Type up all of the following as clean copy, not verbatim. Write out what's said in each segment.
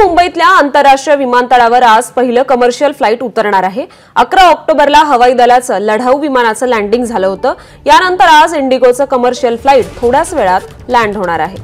मुंबईतल्या आंतरराष्ट्रीय विमानतळावर आज पहिलं कमर्शियल फ्लाइट उतरणार आहे। 11 ऑक्टोबरला हवाई दलाचं लढाऊ विमानाचं लँडिंग झालं होतं। यानंतर आज इंडिगोचं कमर्शियल फ्लाइट थोड्याच वेळात लँड होणार आहे।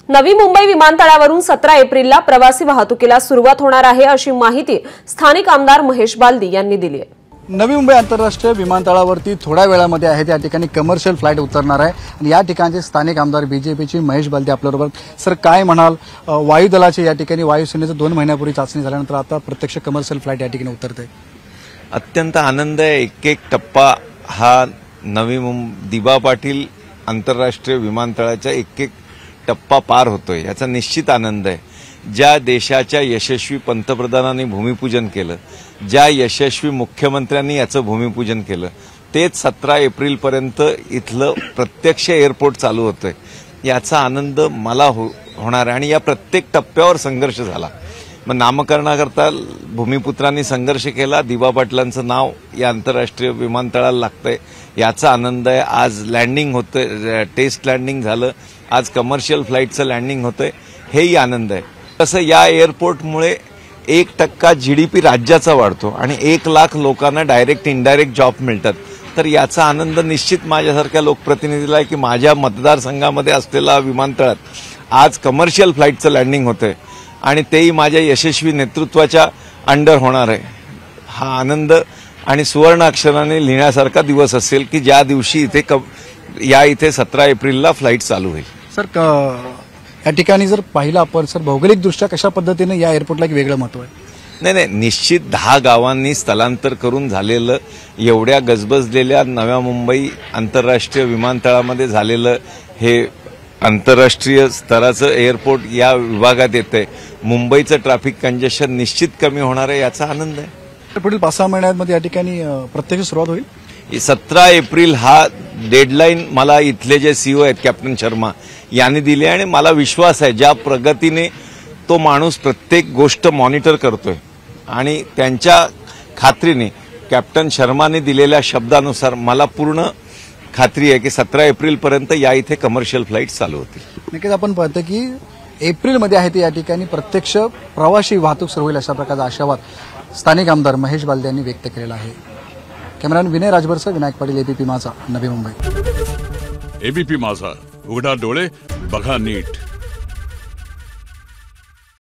नवी मुंबई विमानतळावरून 17 एप्रिलला प्रवासी वाहतुकीला सुरुवात होणार आहे, अशी माहिती स्थानिक आमदार महेश बालदी यांनी दिली आहे। नवी मुंबई आंतरराष्ट्रीय विमानतळावरती थोड्या वेळामध्ये आहे त्या ठिकाणी कमर्शियल फ्लाइट उतरणार आहे आणि या ठिकाणचे स्थानिक आमदार बीजेपीचे महेश बालदी आपल्याबरोबर। सर, काय म्हणाल, वायुदलाची या ठिकाणी वायुसेनेचं 2 महिन्यापूर्वी चाचणी झाल्यानंतर आता प्रत्यक्ष कमर्शियल फ्लाइट या ठिकाणी उतरते? अत्यंत आनंद आहे। एक टप्पा हा नवी मुंबई दिबा पाटील आंतरराष्ट्रीय विमानतळाचा एक टप्पा पार होतोय, याचा निश्चित आनंद आहे। ज्या देशाच्या यशस्वी पंतप्रधानांनी भूमिपूजन केलं, ज्या यशस्वी मुख्यमंत्र्यांनी याचं भूमिपूजन केलं, तेच 17 एप्रिलपर्यंत इथलं प्रत्यक्ष एअरपोर्ट चालू होतंय, याचा आनंद मला होणार आहे। आणि या प्रत्येक टप्प्यावर संघर्ष झाला। मग नामकरणाकरता भूमिपुत्रांनी संघर्ष केला, दिबा पाटलांचं नाव या आंतरराष्ट्रीय विमानतळाला लागतंय, याचा आनंद आहे। आज लँडिंग होतंय, टेस्ट लँडिंग झालं, आज कमर्शियल फ्लाइटचं लँडिंग होतंय, हेही आनंद आहे। तसं या एअरपोर्टमुळे 1% GDP राज्याचा वाढतो आणि 1 लाख लोकांना डायरेक्ट इनडायरेक्ट जॉब मिळतात। तर याचा आनंद निश्चित माझ्यासारख्या लोकप्रतिनिधीला आहे की माझ्या मतदारसंघामध्ये असलेल्या विमानतळात आज कमर्शियल फ्लाइटचं लँडिंग होतंय आणि तेही माझ्या यशस्वी नेतृत्वाच्या अंडर होणार आहे। हा आनंद आणि सुवर्ण अक्षराने लिहिण्यासारखा दिवस असेल की ज्या दिवशी इथे 17 एप्रिलला फ्लाइट चालू होईल। सर, या ठिकाणी जर पाहिलं आपण सर, भौगोलिकदृष्ट्या कशा पद्धतीने या एअरपोर्टला एक वेगळं महत्व आहे? नाही, निश्चित 10 गावांनी स्थलांतर करून झालेलं, एवढ्या गजबजलेल्या नव्या मुंबई आंतरराष्ट्रीय विमानतळामध्ये झालेलं हे आंतरराष्ट्रीय स्तराचं एअरपोर्ट या विभागात येतंय। मुंबईचं ट्रॅफिक कंजेशन निश्चित कमी होणार आहे, याचा आनंद आहे। पुढील 5-6 महिन्यांमध्ये या ठिकाणी प्रत्यक्ष सुरुवात होईल। 17 एप्रिल हा डेडलाईन मला इथले जे सीईओ आहेत कॅप्टन शर्मा यांनी दिली आणि मला विश्वास आहे ज्या प्रगतीने तो माणूस प्रत्येक गोष्ट मॉनिटर करतोय आणि त्यांच्या खात्रीने कॅप्टन शर्माने दिलेल्या शब्दानुसार मला पूर्ण खात्री आहे की 17 एप्रिलपर्यंत या इथे कमर्शियल फ्लाइट चालू होतील। नक्कीच आपण पाहतो की एप्रिलमध्ये आहे ते या ठिकाणी प्रत्यक्ष प्रवासी वाहतूक सुरू होईल, अशा प्रकारचा आशावाद स्थानिक आमदार महेश बालदी यांनी व्यक्त केलेला आहे। कॅमेरामॅन विनय राजभरसह विनायक पाटील, एबीपी माझा, नवी मुंबई। एबीपी माझा, उघडा डोळे बघा नीट।